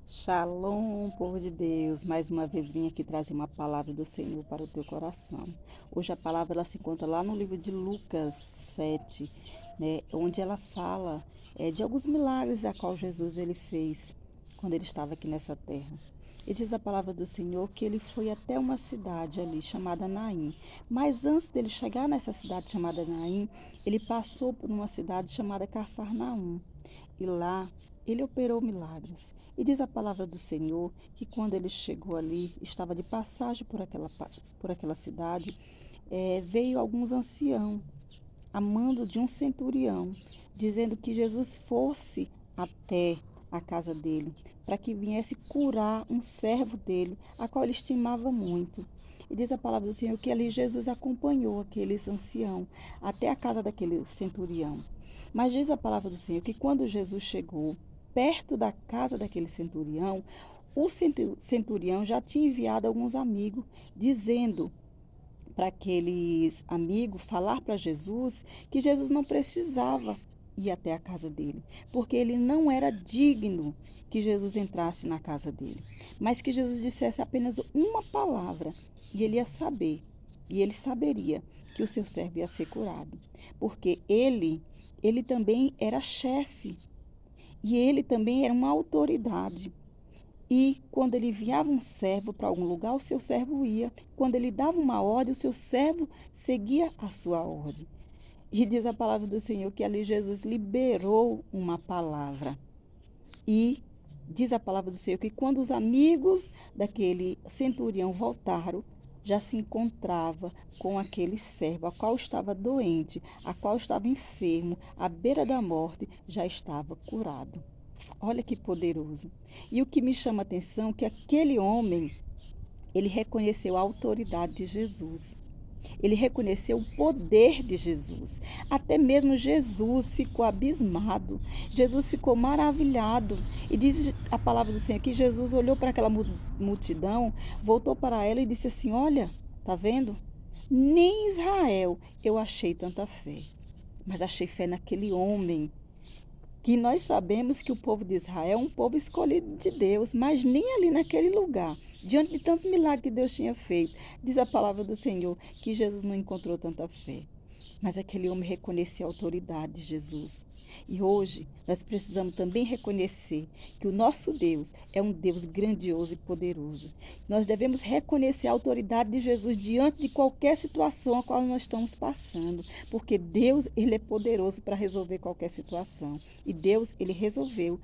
Shalom, povo de Deus. Mais uma vez vim aqui trazer uma palavra do Senhor para o teu coração. Hoje a palavra ela se encontra lá no livro de Lucas 7, né, onde ela fala de alguns milagres a qual Jesus ele fez quando ele estava aqui nessa terra. E diz a palavra do Senhor que ele foi até uma cidade ali chamada Naim. Mas antes dele chegar nessa cidade chamada Naim, ele passou por uma cidade chamada Cafarnaum. E lá ele operou milagres. E diz a palavra do Senhor que quando ele chegou ali, estava de passagem por aquela cidade, veio alguns anciãos, a mando de um centurião, dizendo que Jesus fosse até a casa dele, para que viesse curar um servo dele, a qual ele estimava muito. E diz a palavra do Senhor que ali Jesus acompanhou aqueles anciãos até a casa daquele centurião. Mas diz a palavra do Senhor que quando Jesus chegou perto da casa daquele centurião, o centurião já tinha enviado alguns amigos, dizendo para aqueles amigos falar para Jesus que Jesus não precisava ir até a casa dele, porque ele não era digno que Jesus entrasse na casa dele, mas que Jesus dissesse apenas uma palavra e ele ia saber, e ele saberia que o seu servo ia ser curado, porque ele também era chefe e ele também era uma autoridade. E quando ele enviava um servo para algum lugar, o seu servo ia. Quando ele dava uma ordem, o seu servo seguia a sua ordem. E diz a palavra do Senhor que ali Jesus liberou uma palavra. E diz a palavra do Senhor que quando os amigos daquele centurião voltaram, já se encontrava com aquele servo, a qual estava doente, a qual estava enfermo, à beira da morte, já estava curado. Olha que poderoso. E o que me chama a atenção é que aquele homem, ele reconheceu a autoridade de Jesus. Ele reconheceu o poder de Jesus. Até mesmo Jesus ficou abismado. Jesus ficou maravilhado. E diz a palavra do Senhor que Jesus olhou para aquela multidão, voltou para ela e disse assim: Olha, tá vendo? Nem em Israel eu achei tanta fé. Mas achei fé naquele homem que nós sabemos que o povo de Israel é um povo escolhido de Deus, mas nem ali naquele lugar, diante de tantos milagres que Deus tinha feito, diz a palavra do Senhor que Jesus não encontrou tanta fé. Mas aquele homem reconhecia a autoridade de Jesus. E hoje nós precisamos também reconhecer que o nosso Deus é um Deus grandioso e poderoso. Nós devemos reconhecer a autoridade de Jesus diante de qualquer situação a qual nós estamos passando, porque Deus, ele é poderoso para resolver qualquer situação. E Deus, ele resolveu.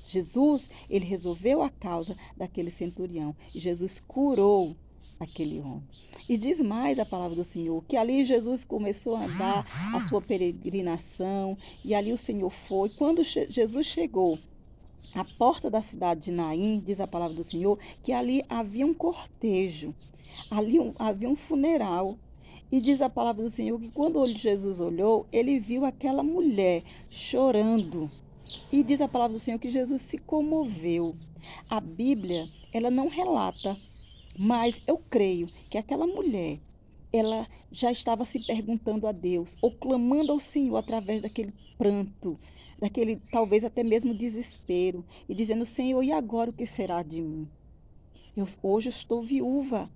Jesus, ele resolveu a causa daquele centurião. E Jesus curou aquele homem. E diz mais a palavra do Senhor, que ali Jesus começou a andar a sua peregrinação, e ali o Senhor foi. Quando Jesus chegou à porta da cidade de Naim, diz a palavra do Senhor, que ali havia um cortejo, havia um funeral. E diz a palavra do Senhor que quando Jesus olhou, ele viu aquela mulher chorando. E diz a palavra do Senhor que Jesus se comoveu. A Bíblia, ela não relata, mas eu creio que aquela mulher, ela já estava se perguntando a Deus, ou clamando ao Senhor através daquele pranto, daquele talvez até mesmo desespero, e dizendo: Senhor, e agora o que será de mim? Hoje eu estou viúva,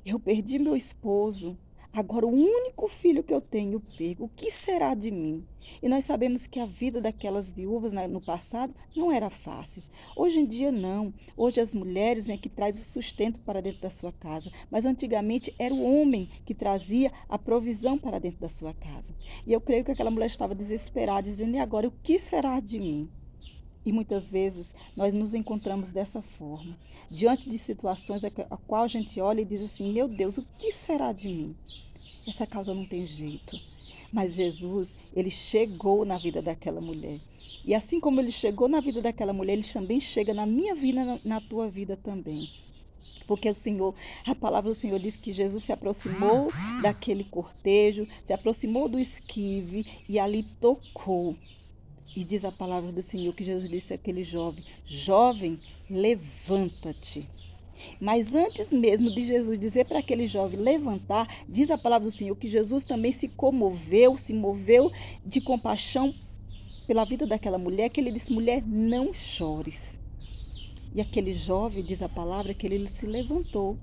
eu perdi meu esposo. Agora, o único filho que eu tenho perco. O que será de mim? E nós sabemos que a vida daquelas viúvas no passado não era fácil. Hoje em dia, não. Hoje, as mulheres é que trazem o sustento para dentro da sua casa. Mas, antigamente, era o homem que trazia a provisão para dentro da sua casa. E eu creio que aquela mulher estava desesperada, dizendo: e agora, o que será de mim? E muitas vezes nós nos encontramos dessa forma, diante de situações a qual a gente olha e diz assim: meu Deus, o que será de mim? Essa causa não tem jeito. Mas Jesus, ele chegou na vida daquela mulher. E assim como ele chegou na vida daquela mulher, ele também chega na minha vida, na tua vida também. Porque o Senhor, a palavra do Senhor diz que Jesus se aproximou daquele cortejo, se aproximou do esquive e ali tocou. E diz a palavra do Senhor que Jesus disse àquele jovem: Jovem, levanta-te. Mas antes mesmo de Jesus dizer para aquele jovem levantar, diz a palavra do Senhor que Jesus também se moveu de compaixão pela vida daquela mulher, que ele disse: mulher, não chores. E aquele jovem, diz a palavra, que ele se levantou.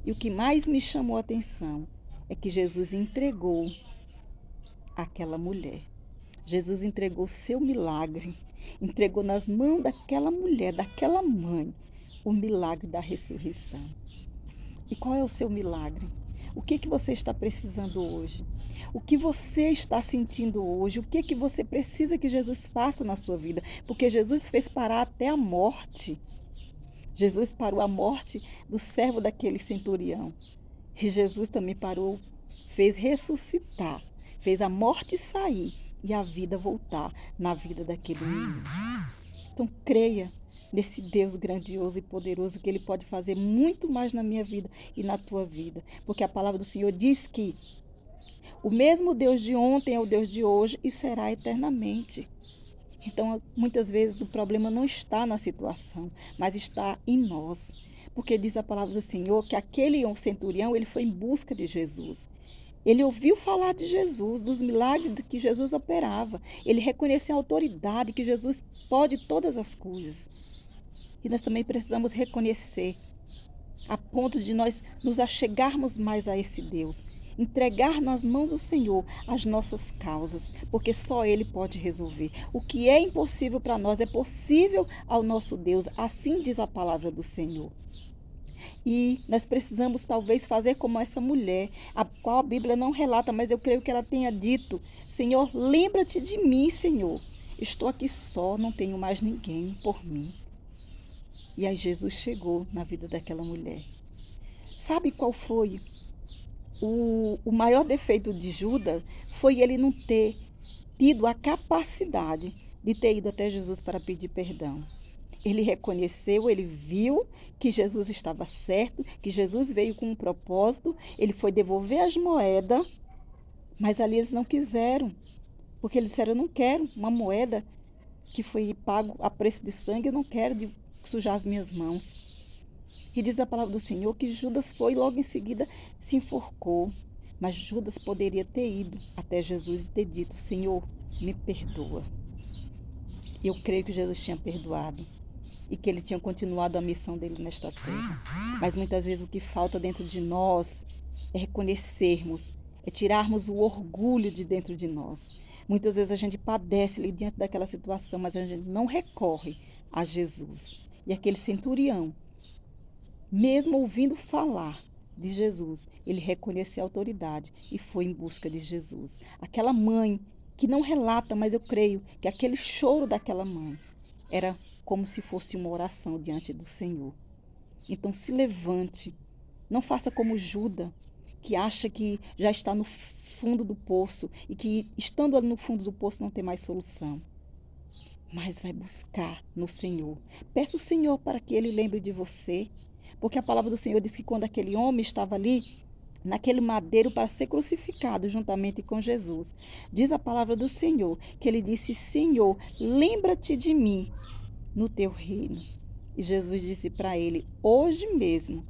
E o que mais me chamou a atenção é que Jesus entregou àquela mulher. Jesus entregou o seu milagre, entregou nas mãos daquela mulher, daquela mãe, o milagre da ressurreição. E qual é o seu milagre? O que você está precisando hoje? O que você está sentindo hoje? O que você precisa que Jesus faça na sua vida? Porque Jesus fez parar até a morte. Jesus parou a morte do servo daquele centurião. E Jesus também parou, fez ressuscitar, fez a morte sair e a vida voltar na vida daquele menino. Então creia nesse Deus grandioso e poderoso, que Ele pode fazer muito mais na minha vida e na tua vida. Porque a palavra do Senhor diz que o mesmo Deus de ontem é o Deus de hoje e será eternamente. Então, muitas vezes o problema não está na situação, mas está em nós. Porque diz a palavra do Senhor que aquele centurião, ele foi em busca de Jesus. Ele ouviu falar de Jesus, dos milagres que Jesus operava. Ele reconheceu a autoridade que Jesus pode todas as coisas. E nós também precisamos reconhecer, a ponto de nós nos achegarmos mais a esse Deus. Entregar nas mãos do Senhor as nossas causas, porque só Ele pode resolver. O que é impossível para nós é possível ao nosso Deus, assim diz a palavra do Senhor. E nós precisamos talvez fazer como essa mulher, a qual a Bíblia não relata, mas eu creio que ela tenha dito: Senhor, lembra-te de mim, Senhor. Estou aqui só, não tenho mais ninguém por mim. E aí Jesus chegou na vida daquela mulher. Sabe qual foi o maior defeito de Judas? Foi ele não ter tido a capacidade de ter ido até Jesus para pedir perdão. Ele reconheceu, ele viu que Jesus estava certo, que Jesus veio com um propósito, ele foi devolver as moedas, mas ali eles não quiseram, porque eles disseram: eu não quero uma moeda que foi pago a preço de sangue, eu não quero de sujar as minhas mãos. E diz a palavra do Senhor que Judas foi e logo em seguida se enforcou. Mas Judas poderia ter ido até Jesus e ter dito: Senhor, me perdoa. E eu creio que Jesus tinha perdoado e que ele tinha continuado a missão dele nesta terra. Mas muitas vezes o que falta dentro de nós é reconhecermos, é tirarmos o orgulho de dentro de nós. Muitas vezes a gente padece ali diante daquela situação, mas a gente não recorre a Jesus. E aquele centurião, mesmo ouvindo falar de Jesus, ele reconheceu a autoridade e foi em busca de Jesus. Aquela mãe, que não relata, mas eu creio que aquele choro daquela mãe era como se fosse uma oração diante do Senhor. Então se levante, não faça como Judas, que acha que já está no fundo do poço e que estando ali no fundo do poço não tem mais solução. Mas vai buscar no Senhor. Peça ao Senhor para que Ele lembre de você. Porque a palavra do Senhor diz que quando aquele homem estava ali, naquele madeiro para ser crucificado juntamente com Jesus, diz a palavra do Senhor que ele disse: Senhor, lembra-te de mim no teu reino. E Jesus disse para ele: hoje mesmo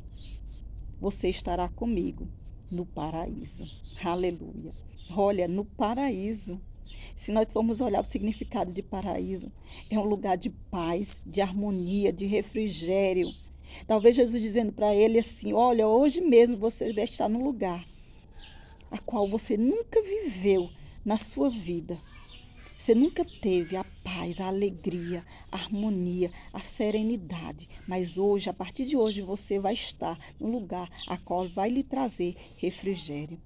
você estará comigo no paraíso. Aleluia. Olha, no paraíso. Se nós formos olhar o significado de paraíso, é um lugar de paz, de harmonia, de refrigério. Talvez Jesus dizendo para ele assim: olha, hoje mesmo você vai estar num lugar a qual você nunca viveu na sua vida. Você nunca teve a paz, a alegria, a harmonia, a serenidade. Mas hoje, a partir de hoje, você vai estar num lugar a qual vai lhe trazer refrigério.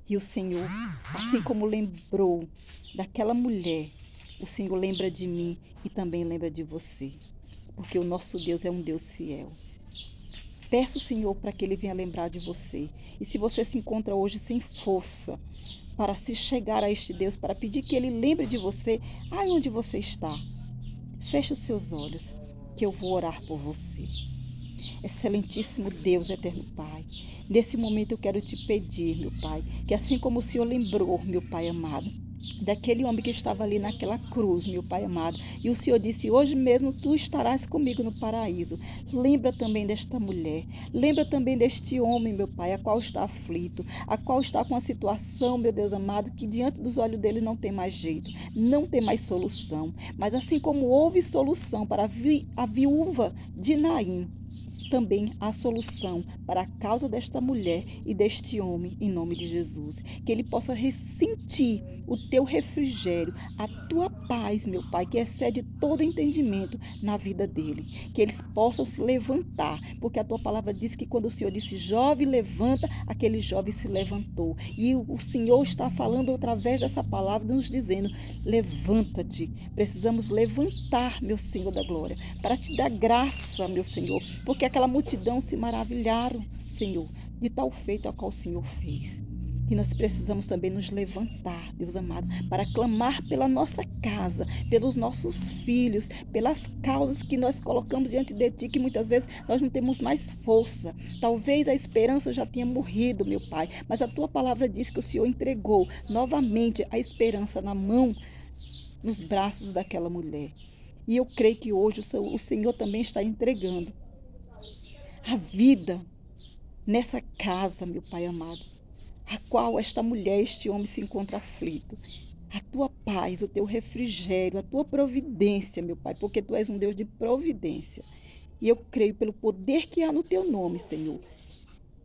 E o Senhor, assim como lembrou daquela mulher, o Senhor lembra de mim e também lembra de você. Porque o nosso Deus é um Deus fiel. Peça ao Senhor para que Ele venha lembrar de você. E se você se encontra hoje sem força para se chegar a este Deus, para pedir que Ele lembre de você, aí onde você está, feche os seus olhos, que eu vou orar por você. Excelentíssimo Deus, eterno Pai, nesse momento eu quero te pedir, meu Pai, que assim como o Senhor lembrou, meu Pai amado, daquele homem que estava ali naquela cruz, meu Pai amado. E o Senhor disse: hoje mesmo tu estarás comigo no paraíso. Lembra também desta mulher, lembra também deste homem, meu Pai, a qual está aflito, a qual está com a situação, meu Deus amado, que diante dos olhos dele não tem mais jeito, não tem mais solução. Mas assim como houve solução para a viúva de Naim, também há solução para a causa desta mulher e deste homem, em nome de Jesus. Que ele possa ressentir o teu refrigério, a tua paz, meu Pai, que excede todo entendimento na vida dele. Que eles possam se levantar, porque a tua palavra diz que quando o Senhor disse jovem, levanta, aquele jovem se levantou. E o Senhor está falando através dessa palavra, nos dizendo: levanta-te. Precisamos levantar, meu Senhor da glória, para te dar graça, meu Senhor, porque aquela multidão se maravilharam, Senhor, de tal feito a qual o Senhor fez. E nós precisamos também nos levantar, Deus amado, para clamar pela nossa casa, pelos nossos filhos, pelas causas que nós colocamos diante de Ti, que muitas vezes nós não temos mais força. Talvez a esperança já tenha morrido, meu Pai, mas a Tua palavra diz que o Senhor entregou novamente a esperança na mão, nos braços daquela mulher. E eu creio que hoje o Senhor também está entregando a vida nessa casa, meu Pai amado, a qual esta mulher, este homem se encontra aflito. A tua paz, o teu refrigério, a tua providência, meu Pai, porque tu és um Deus de providência. E eu creio pelo poder que há no teu nome, Senhor,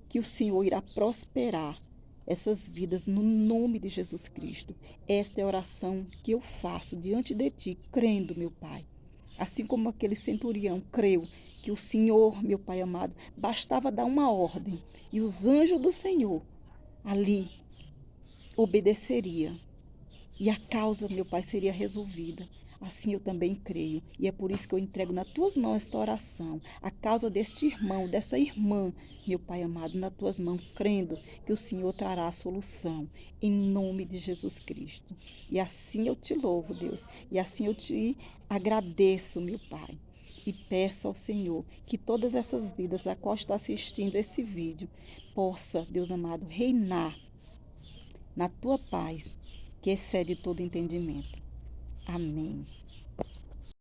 que o Senhor irá prosperar essas vidas no nome de Jesus Cristo. Esta é a oração que eu faço diante de ti, crendo, meu Pai. Assim como aquele centurião creu que o Senhor, meu Pai amado, bastava dar uma ordem e os anjos do Senhor ali obedeceria e a causa, meu Pai, seria resolvida. Assim eu também creio. E é por isso que eu entrego nas tuas mãos esta oração. A causa deste irmão, dessa irmã, meu Pai amado, nas tuas mãos, crendo que o Senhor trará a solução. Em nome de Jesus Cristo. E assim eu te louvo, Deus. E assim eu te agradeço, meu Pai. E peço ao Senhor que todas essas vidas a qual está assistindo esse vídeo possa, Deus amado, reinar na tua paz, que excede todo entendimento. Amém.